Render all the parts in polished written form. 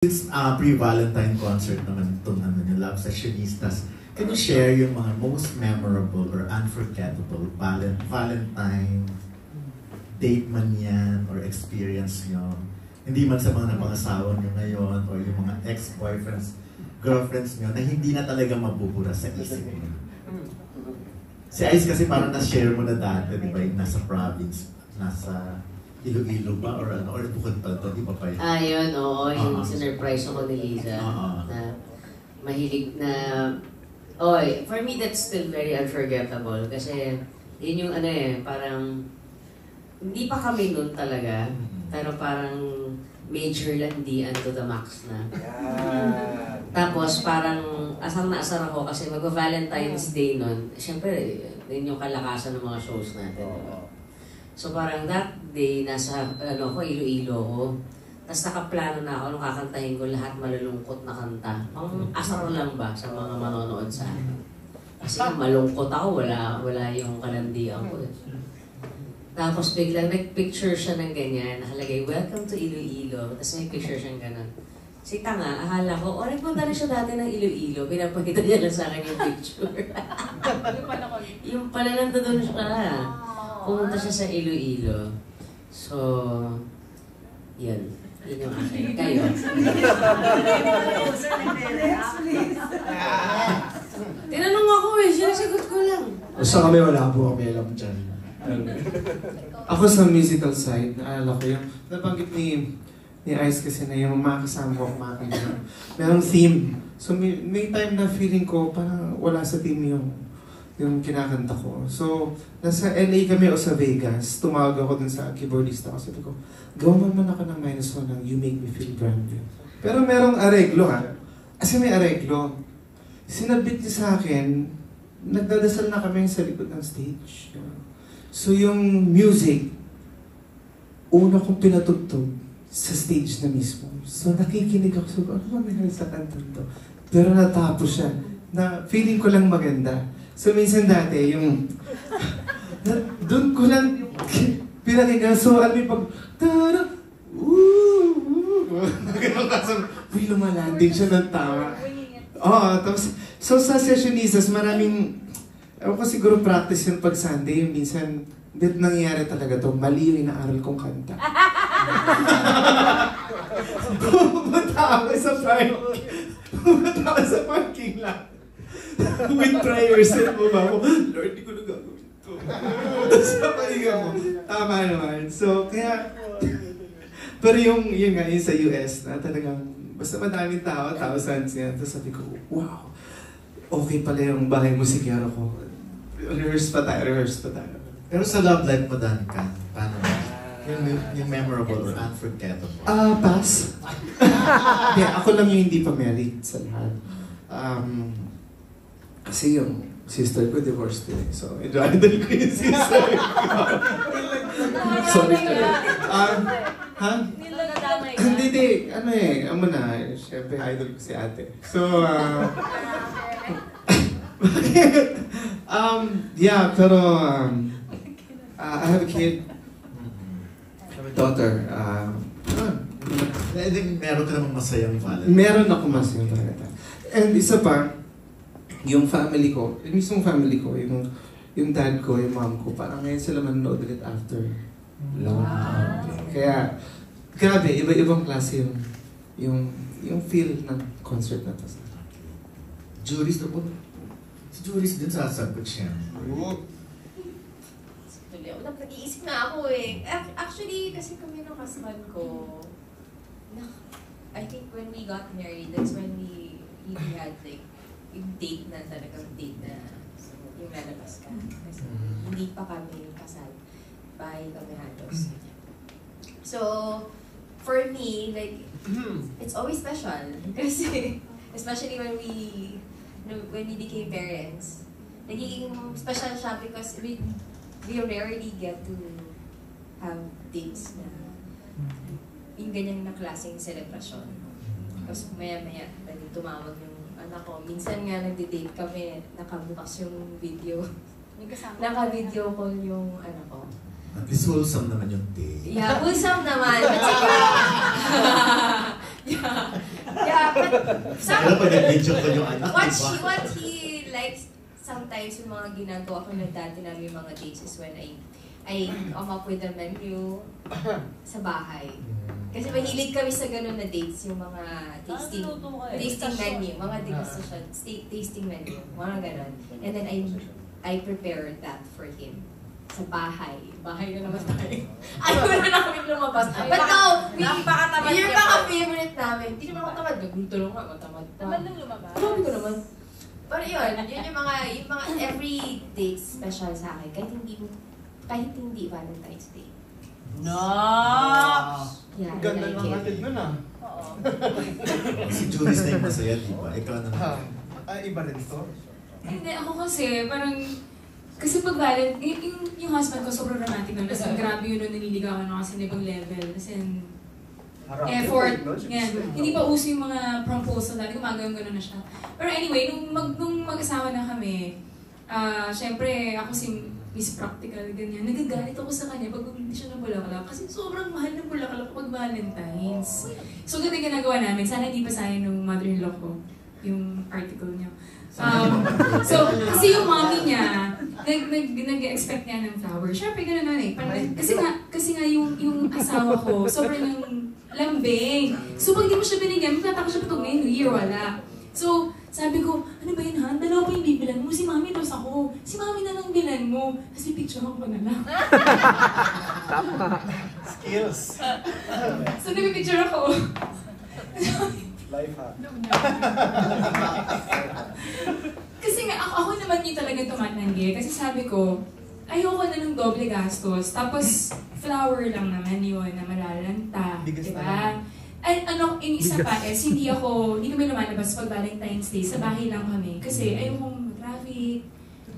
Since pre-Valentine concert naman itong Love Sessionistas, can you share yung mga most memorable or unforgettable Valentine date man yan or experience nyo? Hindi man sa mga napangasawa nyo ngayon or yung mga ex-boyfriends, girlfriends nyo na hindi na talaga mabubura sa isip nyo. Si Ice kasi parang na-share mo na dati, di ba, yung nasa province, nasa Iloilo ba or ano, or bukod pa ito, di ba pa yun? Yun, oo, yung sinurprise ako ni Liza na mahilig na, for me that's still very unforgettable kasi yun yung parang hindi pa kami nun talaga, pero parang major landian to the max na. Tapos parang asar na asar ako kasi mag-Valentine's Day nun, syempre yun yung kalakasan ng mga shows natin. So parang that day, nasa Iloilo ko. Tapos nakaplano na ako nung kakantahin ko lahat malulungkot na kanta. Ang asar lang ba sa mga manonood sa akin? Kasi malungkot ako, wala yung kalandian ko. Tapos biglang nag-picture siya ng ganyan, nakalagay, "Welcome to Iloilo." Tapos may picture siyang ganun. Si Tanga, akala ko, nagpunta rin siya dati ng Iloilo, pinapakita niya lang sa akin yung picture. Yung pala nandun siya. Pumunta siya sa Iloilo. So, yun. Yun yung akin. Kayo. Tinanong ako sinasagot ko lang. Sa kami wala po kami alam dyan. Ako sa musical side, naalala ko yung nabanggit ni Ice kasi na yung mga kasama ko kumakanta. Merong theme. So may time na feeling ko parang wala sa theme yung kinakanta ko. So, nasa LA kami o sa Vegas, tumawag ako dun sa keyboardista ko. Sabi ko, gawa man ako ng -1 ng You Make Me Feel Brand New. Pero merong areglo Kasi may areglo. Sinabit niya sa akin, nagdadasal na kami sa likod ng stage. So yung music, una kong pinatugtog sa stage na mismo. So nakikinig ako, so ano ba may sa kanta to? Pero natapos siya, na feeling ko lang maganda. So minsan dati, yung doon ko lang pinakinggan. So alam mo pag tara, uy, lumalanding siya ng tama. Tapos, so sa Sessionistas, maraming, ako siguro practice yun pag Sunday, yung minsan, nangyayari talaga to, mali yung inaaral kong kanta. Pumunta ako sa parking lot. With prayers, ba ako, Lord, di ko na gagawin ito. Sa pahinga mo, tama naman. So, kaya, pero yung sa US na talagang, basta madaming tao, thousands yan. Tapos sabi ko, wow, okay pala yung bahay musikero ko. Rehearse pa tayo. Pero sa love life mo, Danica, paano? Yung memorable or unforgettable? Pass. Ako lang yung hindi pa married sa lahat. Kasi yung sister ko divorced din. So, medyo idol ko yung sister ko. Sorry. Hindi. Siyempre idol ko si ate. So, pero, I have a kid. I have a daughter. Meron ka namang masayang Valentine? Meron ako masayang Valentine. And isa pa, yung family ko, yung mismong family ko, yung dad ko, yung mom ko, parang ngayon sila manonood ulit after long time. Kaya, grabe, iba-ibang klase yung feel ng concert na to. Juris na po. Si Juris din sasagot siya. Nag-iisip na ako Actually, kasi kami ng husband ko, I think when we got married, that's when we had like, yung date na talagang date na yung lalabas ka. Kasi hindi pa kami kasal. Bahay kami halos. So, for me, like, it's always special. Kasi, especially when we became parents, nagiging special siya because we rarely get to have dates na yung ganyan na klaseng celebration. Kasi maya-maya, pwede tumawag yung anak ko. Minsan nga nagde-date kami, nakabukas yung video. Naka-video call yung anak ko. At least wholesome naman yung day. Yeah, wholesome naman. But siguro, yeah. Sana pa nag-video ko yung anak, what he likes sometimes yung mga ginagawa ko na dati namin yung mga dates is when I come up with a menu sa bahay. Kasi mahilig kami sa ganun na dates, yung mga tasting menu, mga degustation, tasting menu, mga ganun. And then I prepare that for him sa bahay. Bahay na naman tayo. Ayaw na namin lumabas. But no, yung mga favorite namin, hindi naman ako tamad. Nagluto lang ako, tamad pa. Tamad nang lumabas? Sabi ko naman. Pero yun yung mga every date special sa akin. Kahit hindi Valentine's Day. No! Yeah, Ganda I like ng it. hatid nun ah. Oo. Si Julius na yung masaya, di ba? Ikaw naman. Iba rin to. Hindi, ako kasi parang, kasi pag yung husband ko sobrang romantic nun, kasi grabe yun nung naniligawan ako kasi ibang level, kasi effort, yan. Hindi pa uso yung mga proposal, dati gumagawin gano'n na siya. Pero anyway, nung mag-asawa na kami, syempre ako si Miss Practical, ganyan. Nagagalit ako sa kanya pag hindi siya ng bulaklak kasi sobrang mahal ng bulaklak pag Valentine's. So, ganito yung ginagawa namin. Sana hindi pa sayang ng mother-in-law ko yung article niya. So, kasi yung mommy niya, nag-expect niya ng flower. Siyempre, gano'n na eh. Kasi nga yung asawa ko, sobrang yung lambing. So, pag di mo siya binigyan, magtataka siya pag ngayon, New Year, wala. So, sabi ko, ano ba yun, Han? Dalawa pa yung bibilan mo. Si mami tapos ako. Si mami na lang bilan mo. Kasi picture ako na lang. Skills. So, nagpipicture ako. Life hack. Kasi nga, ako naman yung talaga tumatanggi. Kasi sabi ko, ayoko na ng doble gastos. Tapos, flower lang naman yun na malalanta. Diba? At isa pa is, hindi kami lumalabas pag Valentine's Day. Sa bahay lang kami. Kasi ayokong traffic.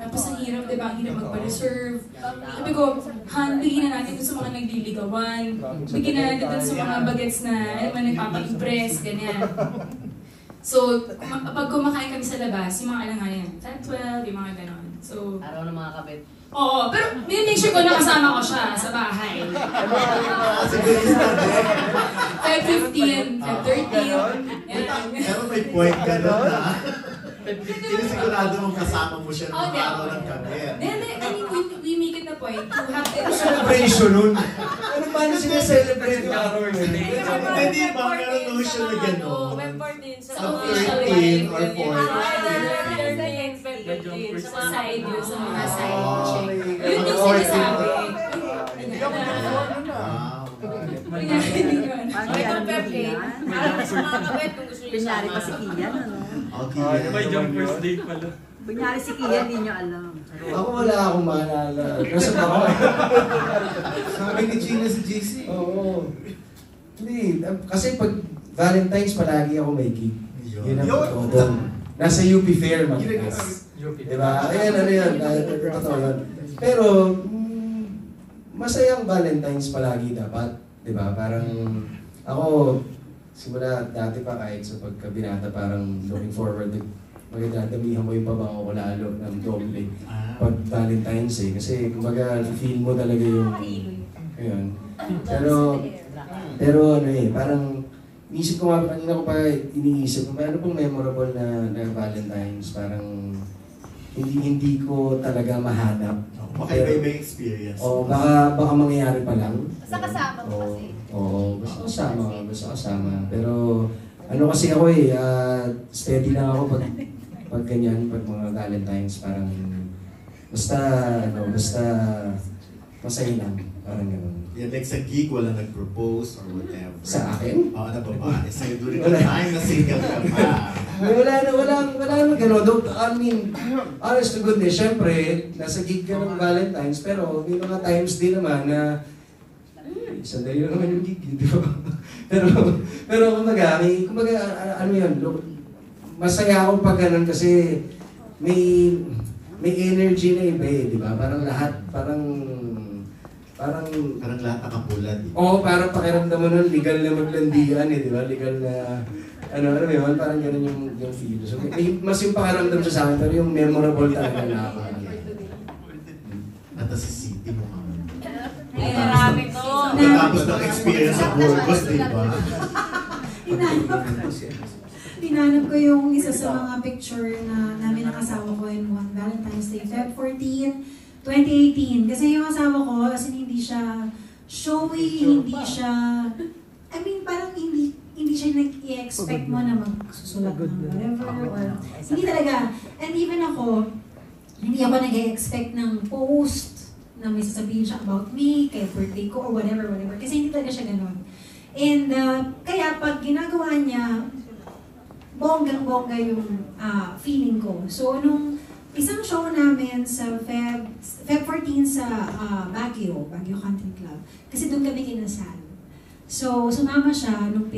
Tapos ang hirap, diba? Ang hirap magpa-reserve. Sabi ko, Han, bigyan na natin dun sa mga nagliligawan. Bigyan na natin dun sa mga bagets na, nagpapa-impress, ganyan. So, pag kumakain kami sa labas, yung mga alangayan, 10, 12, yung mga ganon. So, Araw ng mga kabit. oo, pero make sure ko nakasama ko siya sa bahay. 5:15, 5:30. Pero may point ka doon na. Sigurado mong kasama mo siya ng araw ng gabi. Then, we make it a point to have the Celebration nun. Ano paano sinaselebrate yung araw nun? Hindi ba meron naman siya na gano'n? sa Sa official 13 life. or 14. Sa side yun, sa mga side check. Yun yung sinasabi. Hindi ka mag-perform nun ah. Para sa mga kabet kung gusto nyo Kunyari sama. pa si Kian, ano? Okay. May jump first date pala. Kunyari si Kian, hindi nyo alam. Ako wala akong maalala. Kasi ako. Sabi ni Gina si JC. Oo. Hindi. Kasi pag Valentine's palagi ako may gig. Yun ang totoo doon. Nasa UP Fair, Magitas. Diba? Ayan, ano yan. Totoo yun. Pero, masayang Valentine's palagi dapat. Diba? Parang, ako, simula dati pa kahit sa pagkabinata, parang looking forward to magdadamihan mo yung pabango ko lalo ng doble pag Valentine's eh. Kasi kumbaga, feel mo talaga yung, ayun. Pero ano eh, parang, inisip ko nga, kanina ko pa iniisip, ano pong memorable na Valentine's, parang hindi ko talaga mahanap. Baka iba-iba experience. Oo, baka mangyayari pa lang. Basta kasama mo kasi. Oo, basta kasama. Pero ano kasi ako eh, steady lang ako pag ganyan, pag mga Valentine's, parang basta masaya lang, parang gano'n. Yeah, like sa gig, wala nag-propose or whatever. Sa akin? Oo, na babae. Sa'yo during the time na single ka pa. Wala na gano'n. I mean, honest to goodness, syempre, nasa gig ka ng Valentine's, pero may mga times din naman na sandali lang naman yung gig, di ba? pero kumbaga, ano yun, masaya ako pag ganun kasi may energy na iba eh, di ba? Parang lahat, parang lahat nakapulad. oo, parang pakiramdam mo nun, legal na maglandian eh, di ba? Legal na, ano yun, parang ganun yung feel. So, mas yung pakiramdam siya sa akin, pero yung memorable talaga na ako. Nata si City mo kami. Ay, marami to. Tapos ng experience sa Burgos, di ba? Tinanap ko yung isa sa mga picture na namin ng asawa ko in one Valentine's Day, Feb 14, 2018. Kasi yung asawa ko, as in, hindi siya showy, hindi siya, I mean, parang hindi siya nag-i-expect mo na magsusulat ng whatever, or hindi talaga. And even ako, hindi ako nag-i-expect ng post na may sasabihin siya about me, kay birthday ko, or whatever. Kasi hindi talaga siya ganon. And kaya pag ginagawa niya, bonggang-bongga yung feeling ko. So, nung isang show namin sa Feb 14 sa Baguio Country Club, kasi doon kami kinasal. So, sumama siya nung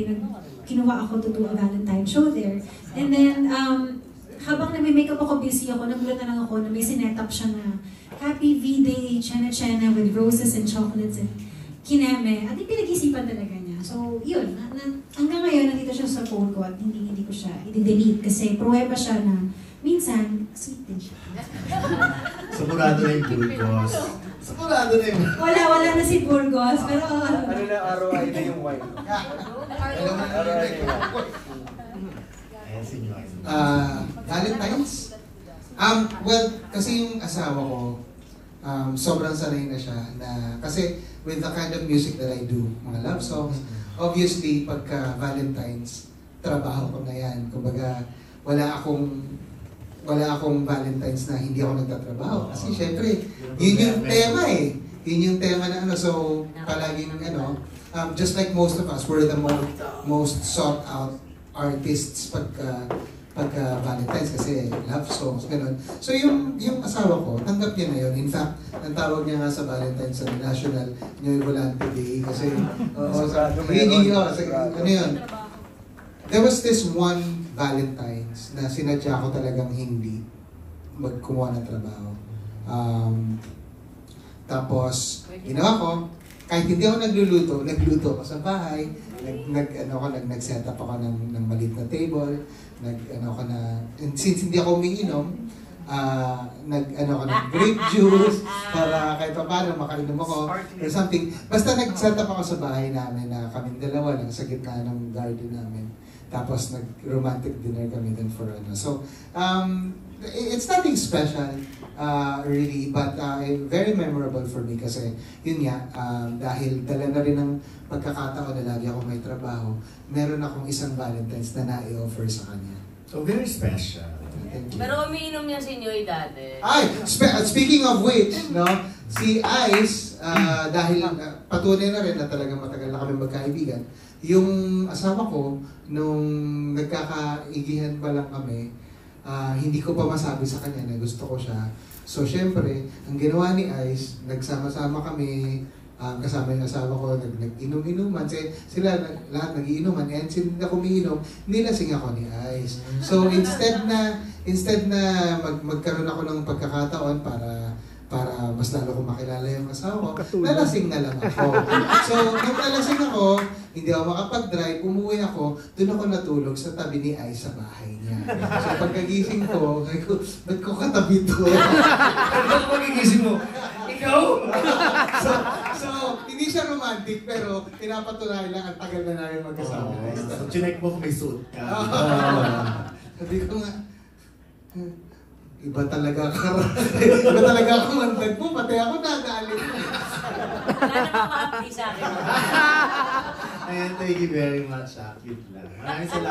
kinuha ako to do a Valentine show there. And then, habang nagme-makeup ako, busy ako, nagulat na lang ako na may sinet up siya na Happy V-Day, Chena with roses and chocolates and kineme. At yung pinag-isipan talaga niya. So, yun. Hanggang ngayon, nandito siya sa phone ko at hindi ko siya i-delete kasi pruweba siya na minsan, sweet din siya. Sigurado na yung Burgos. Sigurado na yung... Wala na si Burgos, pero... Ano na ROI na yung wine? ROI na yung Ayan, sinyo. Valentine's? Well, kasi yung asawa ko, sobrang sanay na siya na, kasi with the kind of music that I do, mga love songs, obviously, pagka Valentine's, trabaho ko na yan. Kumbaga, wala akong Valentine's na hindi ako nagtatrabaho. Kasi syempre, yun yung tema eh. Yun yung tema na ano, so palagi ng ano, just like most of us, we're the most sought out artists pagka Valentine's kasi love songs, gano'n. So yung asawa ko, tanggap niya na yun. In fact, ang tawag niya nga sa Valentine's sa National New Volante Day kasi ano yun? There was this one Valentine's na sinadya ko talagang hindi magkumuha ng trabaho. Tapos, ginawa ko, kahit hindi ako nagluto ako sa bahay, nag-set up ako ng maliit na table, and since hindi ako umiinom, ako ng grape juice para kahit pa paano makainom ako or something. Basta nag-set up ako sa bahay namin na kaming dalawa lang sa gitna ng garden namin. Tapos nag-romantic dinner kami din for ano. So, it's nothing special really, but very memorable for me kasi yun nga, dahil dala na rin ng pagkakataon na lagi ako may trabaho, meron akong isang Valentine's na na-i-offer sa kanya. So, very special. Pero umiinom niya si Nyoy dati. Ay, speaking of which, no, si Ice, dahil patunay na rin na talagang matagal na kami magkaibigan, yung asawa ko, nung nagkakaigihan pa lang kami, hindi ko pa masabi sa kanya na gusto ko siya. So, syempre, ang ginawa ni Ice, nagsama-sama kami, kasama yung asawa ko, nag-inom-inuman. Sila lahat nag-iinuman. And since na kumiinom, nilasing ako ni Ice. So, instead na magkaroon ako ng pagkakataon para mas lalo ko makilala yung asawa ko, nalasing na lang ako. So, nung nalasing ako, hindi ako makapag-drive, umuwi ako, doon ako natulog sa tabi ni Ice sa bahay niya. So, pagkagising ko, ba't ko katabi to? Ba't pagkagising mo? Ikaw? So, hindi siya romantic, pero pinapatunayan lang ang tagal na namin magkasama. So, chinek mo kung may suit ka. Sabi ko nga, iba talaga ako mandag mo, pati ako nagalit. Wala na maka-update sa akin. Ayan, thank you very much. Cute lang. Maraming salamat.